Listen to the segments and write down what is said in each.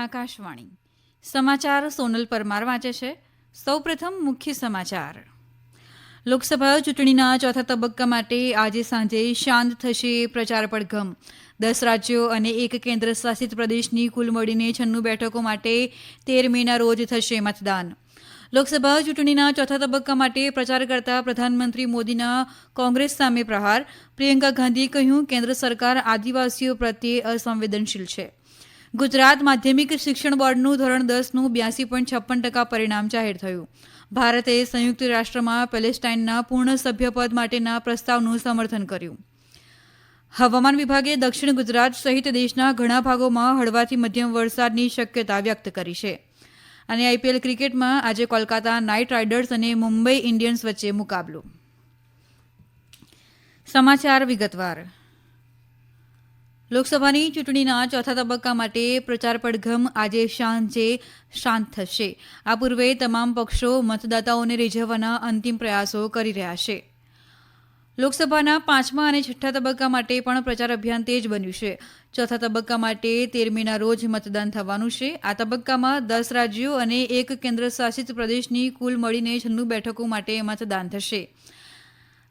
આકાશવાણી સમાચાર સોનલ પરમાર વાંચે છે. સૌપ્રથમ મુખ્ય સમાચાર. લોકસભા ચૂંટણીના ચોથા તબક્કા માટે આજે સાંજે શાંત થશે પ્રચાર પડઘમ. 10 રાજ્યો અને એક કેન્દ્ર શાસિત પ્રદેશની કુલ મળીને 96 બેઠકો માટે 13 મેના રોજ થશે મતદાન. લોકસભા ચૂંટણીના ચોથા તબક્કા માટે પ્રચાર કરતા પ્રધાનમંત્રી મોદીના કોંગ્રેસ સામે પ્રહાર. પ્રિયંકા ગાંધીએ કહ્યું, કેન્દ્ર સરકાર આદિવાસીઓ પ્રત્યે અસંવેદનશીલ છે. ગુજરાત માધ્યમિક શિક્ષણ બોર્ડનું ધોરણ 10નું 82.56% પરિણામ જાહેર થયું. ભારતે સંયુક્ત રાષ્ટ્રમાં પેલેસ્ટાઇનના પૂર્ણ સભ્યપદ માટેના પ્રસ્તાવનું સમર્થન કર્યું. હવામાન વિભાગે દક્ષિણ ગુજરાત સહિત દેશના ઘણા ભાગોમાં હળવાથી મધ્યમ વરસાદની શક્યતા વ્યક્ત કરી છે. અને આઈપીએલ ક્રિકેટમાં આજે કોલકાતા નાઇટ રાઇડર્સ અને મુંબઈ ઇન્ડિયન્સ વચ્ચે મુકાબલો. સમાચાર વિગતવાર. લોકસભાની ચૂંટણીના ચોથા તબક્કા માટે પ્રચાર પડઘમ આજે સાંજે શાંત થશે. આ પૂર્વે તમામ પક્ષો મતદાતાઓને રીઝવવાના અંતિમ પ્રયાસો કરી રહ્યા છે. લોકસભાના પાંચમા અને છઠ્ઠા તબક્કા માટે પણ પ્રચાર અભિયાન તેજ બન્યું છે. ચોથા તબક્કા માટે 13 મેના રોજ મતદાન થવાનું છે. આ તબક્કામાં 10 રાજ્યો અને એક કેન્દ્ર શાસિત પ્રદેશની કુલ મળીને 96 બેઠકો માટે મતદાન થશે.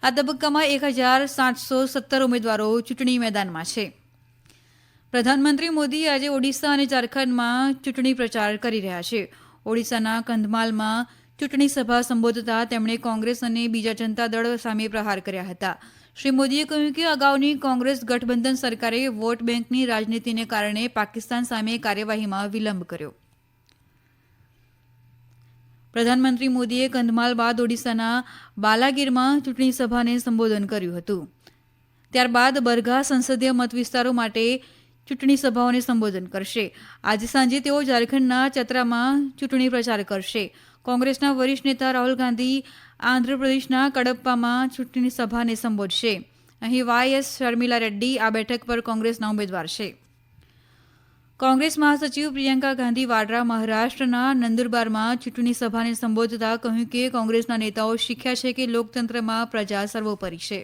આ તબક્કામાં 1717 ઉમેદવારો ચૂંટણી મેદાનમાં છે. પ્રધાનમંત્રી મોદી આજે ઓડિશા અને ઝારખંડમાં ચૂંટણી પ્રચાર કરી રહ્યા છે. ઓડિશાના કંધમાલમાં ચૂંટણી સભા સંબોધતા તેમણે કોંગ્રેસ અને બીજા જનતા દળ સામે પ્રહાર કર્યા હતા. શ્રી મોદીએ કહ્યું કે અગાઉની કોંગ્રેસ ગઠબંધન સરકારે વોટ બેંકની રાજનીતિને કારણે પાકિસ્તાન સામે કાર્યવાહીમાં વિલંબ કર્યો. પ્રધાનમંત્રી મોદીએ કંધમાલ બાદ ઓડિશાના બાલાગીરમાં ચૂંટણી સભાને સંબોધન કર્યું હતું. ત્યારબાદ બરગા સંસદીય મત વિસ્તારો માટે ચૂંટણી સભાઓને સંબોધન કરશે. આજે સાંજે તેઓ ઝારખંડના ચતરામાં ચૂંટણી પ્રચાર કરશે. કોંગ્રેસના વરિષ્ઠ નેતા રાહુલ ગાંધી આંધ્રપ્રદેશના કડપ્પામાં ચૂંટણી સભાને સંબોધશે. અહીં વાયએસ શર્મિલા રેડ્ડી આ બેઠક પર કોંગ્રેસના ઉમેદવાર છે. કોંગ્રેસ મહાસચિવ પ્રિયંકા ગાંધી વાડ્રા મહારાષ્ટ્રના નંદુરબારમાં ચૂંટણી સભાને સંબોધતા કહ્યું કે કોંગ્રેસના નેતાઓ શીખ્યા છે કે લોકતંત્રમાં પ્રજા સર્વોપરી છે.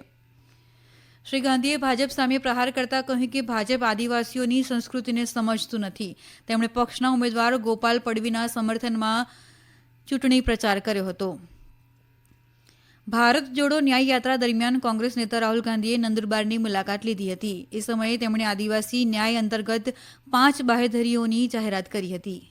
શ્રી ગાંધીએ ભાજપ સામે પ્રહાર કરતા કહ્યું કે ભાજપ આદિવાસીઓની સંસ્કૃતિને સમજતું નથી. તેમણે પક્ષના ઉમેદવાર ગોપાલ પડવીના સમર્થનમાં ચૂંટણી પ્રચાર કર્યો હતો. ભારત જોડો ન્યાય યાત્રા દરમિયાન કોંગ્રેસ નેતા રાહુલ ગાંધીએ નંદુરબારની મુલાકાત લીધી હતી. એ સમયે તેમણે આદિવાસી ન્યાય અંતર્ગત 5 બાહેધરીઓની જાહેરાત કરી હતી.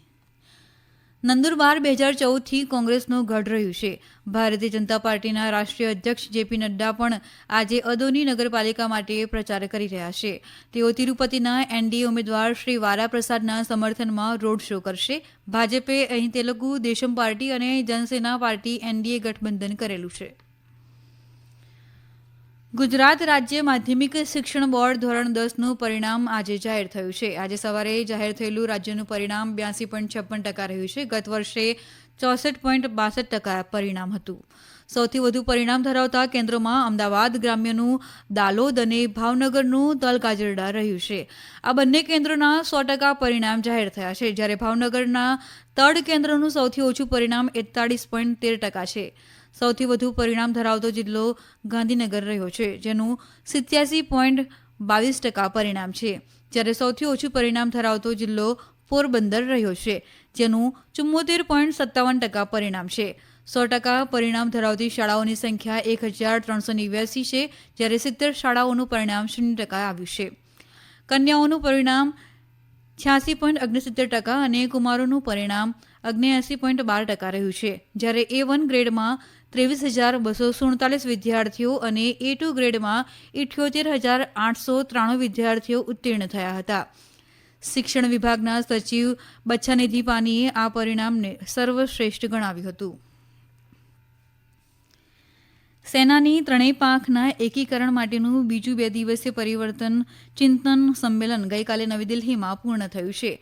નંદુરબાર 2014થી કોંગ્રેસનું ગઢ રહ્યું છે. ભારતીય જનતા પાર્ટીના રાષ્ટ્રીય અધ્યક્ષ જેપી નડ્ડા પણ આજે અદોની નગરપાલિકા માટે પ્રચાર કરી રહ્યા છે. તેઓ તિરુપતિના એનડીએ ઉમેદવાર શ્રી વારા પ્રસાદના સમર્થનમાં રોડ શો કરશે. ભાજપે અહીં તેલુગુ દેશમ પાર્ટી અને જનસેના પાર્ટી એનડીએ ગઠબંધન કરેલું છે. ગુજરાત રાજ્ય માધ્યમિક શિક્ષણ બોર્ડ ધોરણ 10નું પરિણામ આજે જાહેર થયું છે. આજે સવારે જાહેર થયેલું રાજ્યનું પરિણામ 82.56% રહ્યું છે. ગત વર્ષે 64.62% પરિણામ હતું. સૌથી વધુ પરિણામ ધરાવતા કેન્દ્રોમાં અમદાવાદ ગ્રામ્યનું દાલોદ અને ભાવનગરનું તલગાજરડા રહ્યું છે. આ બંને કેન્દ્રોના 100% પરિણામ જાહેર થયા છે, જ્યારે ભાવનગરના તળ કેન્દ્રનું સૌથી ઓછું પરિણામ 41.13% છે. સૌથી વધુ પરિણામ ધરાવતો જિલ્લો ગાંધીનગર રહ્યો છે, જેનું 87.22% પરિણામ છે, જ્યારે સૌથી ઓછું પરિણામ ધરાવતો જિલ્લો પોરબંદર રહ્યો છે, જેનું 74.57% પરિણામ છે. 100% પરિણામ ધરાવતી શાળાઓની સંખ્યા 1389 છે, જ્યારે 70 શાળાઓનું પરિણામ 0% આવ્યું છે. કન્યાઓનું પરિણામ 86.69% અને કુમારોનું પરિણામ 79.12% રહ્યું છે, જ્યારે A1 ગ્રેડમાં 23,247 વિદ્યાર્થીઓ અને A2 ગ્રેડમાં 78,893 વિદ્યાર્થીઓ ઉત્તીર્ણ થયા હતા. શિક્ષણ વિભાગના સચિવ બચ્છાનિધિ પાનીએ આ પરિણામને સર્વશ્રેષ્ઠ ગણાવ્યું હતું. સેનાની ત્રણેય પાંખના એકીકરણ માટેનું બીજું 2 દિવસીય પરિવર્તન ચિંતન સંમેલન ગઈકાલે નવી દિલ્હીમાં પૂર્ણ થયું છે.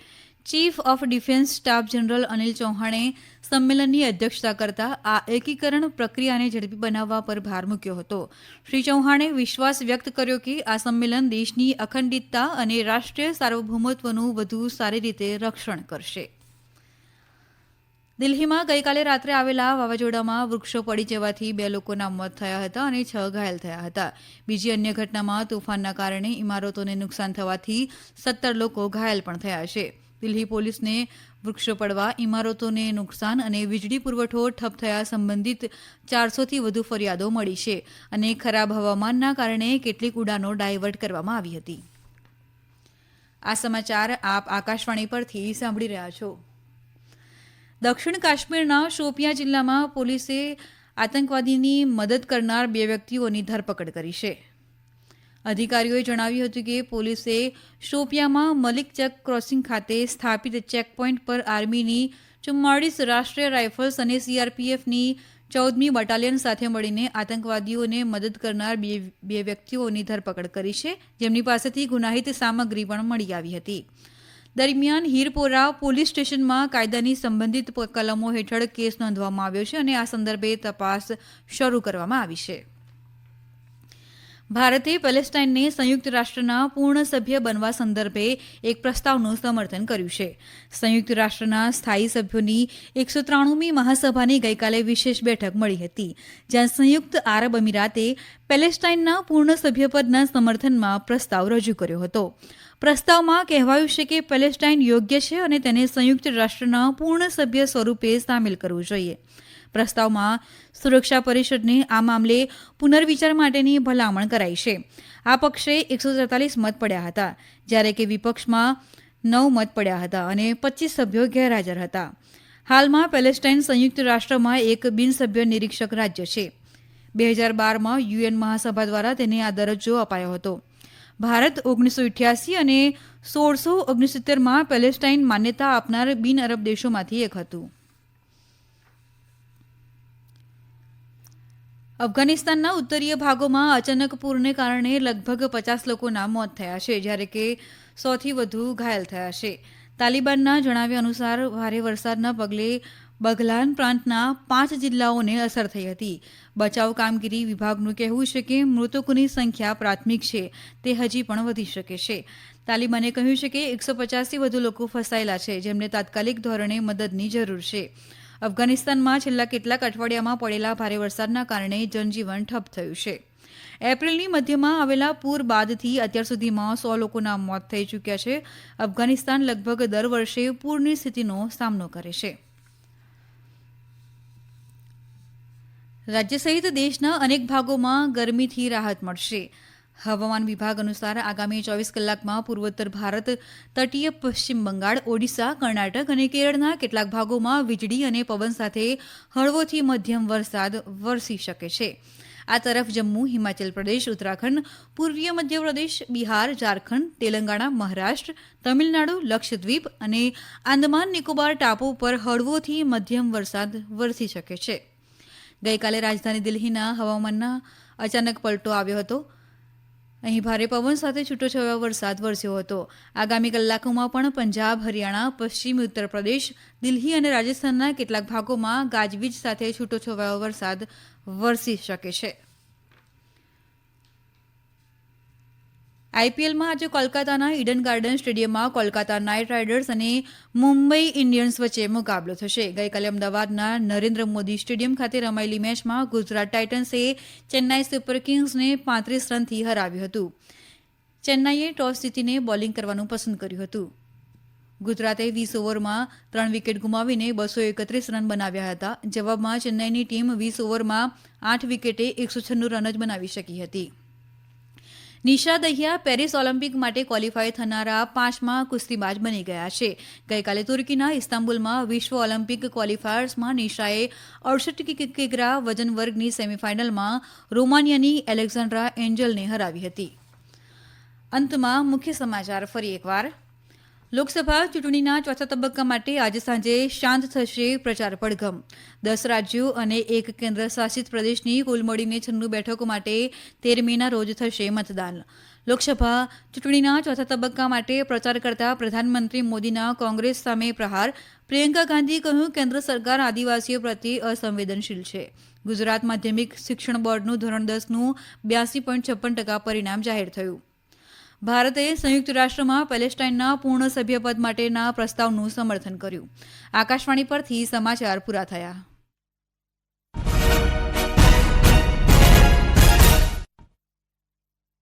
Chief of defence staff general Anil ચૌહાણે સંમેલનની અધ્યક્ષતા કરતા આ એકીકરણ પ્રક્રિયાને ઝડપી બનાવવા પર ભાર મૂક્યો હતો. શ્રી ચૌહાણે વિશ્વાસ વ્યક્ત કર્યો કે આ સંમેલન દેશની અખંડિતતા અને રાષ્ટ્રીય સાર્વભૌમત્વનું વધુ સારી રીતે રક્ષણ કરશે. દિલ્હીમાં ગઈકાલે રાત્રે આવેલા વાવાઝોડામાં વૃક્ષો પડી જવાથી 2 લોકોના મોત થયા હતા અને 6 ઘાયલ થયા હતા. બીજી અન્ય ઘટનામાં તોફાનના કારણે ઇમારતોને નુકસાન થવાથી 17 લોકો ઘાયલ પણ થયા છે. દિલ્હી પોલીસને વૃક્ષો પડવા, ઇમારતોને નુકસાન અને વીજળી પુરવઠો ઠપ થયા સંબંધિત 400થી વધુ ફરિયાદો મળી છે અને ખરાબ હવામાનના કારણે કેટલીક ઉડાનો ડાયવર્ટ કરવામાં આવી હતી. આ સમાચાર આપ આકાશવાણી પરથી સાંભળી રહ્યા છો. દક્ષિણ કાશ્મીરના શોપિયા જિલ્લામાં પોલીસે આતંકવાદીની મદદ કરનાર 2 વ્યક્તિઓની ધરપકડ કરી છે. અધિકારીઓએ જણાવ્યું હતું કે પોલીસે શોપિયામાં મલિક ચેક ક્રોસિંગ ખાતે સ્થાપિત ચેકપોઇન્ટ પર આર્મીની 44 રાષ્ટ્રીય રાઇફલ્સ અને સીઆરપીએફની 14મી બટાલિયન સાથે મળીને આતંકવાદીઓને મદદ કરનાર 2 વ્યક્તિઓની ધરપકડ કરી છે, જેમની પાસેથી ગુનાહિત સામગ્રી પણ મળી આવી હતી. દરમિયાન હીરપોરા પોલીસ સ્ટેશનમાં કાયદાની સંબંધિત કલમો હેઠળ કેસ નોંધવામાં આવ્યો છે અને આ સંદર્ભે તપાસ શરૂ કરવામાં આવી છે. ભારતે પેલેસ્ટાઇનને સંયુક્ત રાષ્ટ્રના પૂર્ણ સભ્ય બનવા સંદર્ભે એક પ્રસ્તાવનું સમર્થન કર્યું છે. સંયુક્ત રાષ્ટ્રના સ્થાયી સભ્યોની 193મી મહાસભાની ગઈકાલે વિશેષ બેઠક મળી હતી, જ્યાં સંયુક્ત આરબ અમીરાતે પેલેસ્ટાઇનના પૂર્ણ સભ્યપદના સમર્થનમાં પ્રસ્તાવ રજૂ કર્યો હતો. પ્રસ્તાવમાં કહેવાયું છે કે પેલેસ્ટાઇન યોગ્ય છે અને તેને સંયુક્ત રાષ્ટ્રના પૂર્ણ સભ્ય સ્વરૂપે સામેલ કરવું જોઈએ. પ્રસ્તાવમાં સુરક્ષા પરિષદને આ મામલે પુનર્વિચાર માટેની ભલામણ કરાઈ છે. આ પક્ષે 143 મત પડ્યા હતા, જ્યારે કે વિપક્ષમાં 9 મત પડ્યા હતા અને 25 સભ્યો ગેરહાજર હતા. હાલમાં પેલેસ્ટાઇન સંયુક્ત રાષ્ટ્રમાં એક બિનસભ્ય નિરીક્ષક રાજ્ય છે. 2012માં યુએન મહાસભા દ્વારા તેને આ દરજ્જો અપાયો હતો. ભારત 1988 અને 1669માં પેલેસ્ટાઇન માન્યતા આપનાર બિન અરબ દેશોમાંથી એક હતું. અફઘાનિસ્તાનના ઉત્તરીય ભાગોમાં અચાનક પૂરને કારણે લગભગ 50 લોકોના મોત થયા છે, જ્યારે કે 100થી વધુ ઘાયલ થયા છે. તાલિબાનના જણાવ્યા અનુસાર ભારે વરસાદના પગલે બઘલાન પ્રાંતના 5 જિલ્લાઓને અસર થઈ હતી. બચાવ કામગીરી વિભાગનું કહેવું છે કે મૃતકોની સંખ્યા પ્રાથમિક છે, તે હજી પણ વધી શકે છે. તાલિબાને કહ્યું છે કે 150થી વધુ લોકો ફસાયેલા છે, જેમને તાત્કાલિક ધોરણે મદદની જરૂર છે. અફઘાનિસ્તાનમાં છેલ્લા કેટલાક અઠવાડિયામાં પડેલા ભારે વરસાદના કારણે જનજીવન ઠપ થયું છે. એપ્રિલની મધ્યમાં આવેલા પૂર બાદથી અત્યાર સુધીમાં 100 લોકોના મોત થઈ ચૂક્યા છે. અફઘાનિસ્તાન લગભગ દર વર્ષે પૂરની સ્થિતિનો સામનો કરે છે. રાજ્ય સહિત દેશના અનેક ભાગોમાં ગરમીથી રાહત મળશે. હવામાન વિભાગ અનુસાર આગામી 24 કલાકમાં પૂર્વોત્તર ભારત, તટીય પશ્ચિમ બંગાળ, ઓડિશા, કર્ણાટક અને કેરળના કેટલાક ભાગોમાં વીજળી અને પવન સાથે હળવોથી મધ્યમ વરસાદ વરસી શકે છે. આ તરફ જમ્મુ, હિમાચલ પ્રદેશ, ઉત્તરાખંડ, પૂર્વીય મધ્યપ્રદેશ, બિહાર, ઝારખંડ, તેલંગાણા, મહારાષ્ટ્ર, તમિલનાડુ, લક્ષદ્વીપ અને આંદમાન નિકોબાર ટાપુ પર હળવોથી મધ્યમ વરસાદ વરસી શકે છે. ગઈકાલે રાજધાની દિલ્હીના હવામાનમાં અચાનક પલટો આવ્યો હતો. અહીં ભારે પવન સાથે છૂટોછવાયો વરસાદ વરસ્યો હતો. આગામી કલાકોમાં પણ પંજાબ, હરિયાણા, પશ્ચિમી ઉત્તર પ્રદેશ, દિલ્હી અને રાજસ્થાનના કેટલાક ભાગોમાં ગાજવીજ સાથે છૂટોછવાયો વરસાદ વરસી શકે છે. આઈપીએલમાં આજે કોલકાતાના ઈડન ગાર્ડન સ્ટેડિયમમાં કોલકાતા નાઇટ રાઇડર્સ અને મુંબઈ ઇન્ડિયન્સ વચ્ચે મુકાબલો થશે. ગઈકાલે અમદાવાદના નરેન્દ્ર મોદી સ્ટેડિયમ ખાતે રમાયેલી મેચમાં ગુજરાત ટાઇટન્સે ચેન્નાઈ સુપર કિંગ્સને 35 રનથી હરાવ્યું હતું. ચેન્નાઈએ ટોસ જીતીને બોલિંગ કરવાનું પસંદ કર્યું હતું. ગુજરાતે 20 ઓવરમાં 3 વિકેટ ગુમાવીને 231 રન બનાવ્યા હતા. જવાબમાં ચેન્નાઈની ટીમ 20 ઓવરમાં 8 વિકેટે 196 રન જ બનાવી શકી હતી. નિશા દહિયા પેરિસ ઓલિમ્પિક માટે ક્વોલિફાય થનારા 5મા કુસ્તીબાજ બની ગયા છે. ગઈકાલે તુર્કીના ઇસ્તાંબુલમાં વિશ્વ ઓલિમ્પિક ક્વોલિફાયર્સમાં નિશાએ 68 કિગ્રા વજન વર્ગની સેમીફાઇનલમાં રોમાનિયાની એલેક્ઝાન્ડ્રા એન્જલને હરાવી હતી. અંતમાં મુખ્ય સમાચાર ફરી એકવાર. લોકસભા ચૂંટણીના ચોથા તબક્કા માટે આજે સાંજે શાંત થશે પ્રચાર પડઘમ. 10 રાજ્યો અને 1 કેન્દ્ર શાસિત પ્રદેશની કુલ મળીને 96 બેઠકો માટે 13 મેના રોજ થશે મતદાન. લોકસભા ચૂંટણીના ચોથા તબક્કા માટે પ્રચાર કરતા પ્રધાનમંત્રી મોદીના કોંગ્રેસ સામે પ્રહાર. પ્રિયંકા ગાંધીએ કહ્યું, કેન્દ્ર સરકાર આદિવાસીઓ પ્રત્યે અસંવેદનશીલ છે. ગુજરાત માધ્યમિક શિક્ષણ બોર્ડનું ધોરણ 10નું 82.56% પરિણામ જાહેર થયું. ભારતે સંયુક્ત રાષ્ટ્રમાં પેલેસ્ટાઇનના પૂર્ણ સભ્યપદ માટેના પ્રસ્તાવનું સમર્થન કર્યું. આકાશવાણી પરથી સમાચાર પૂરા થયા.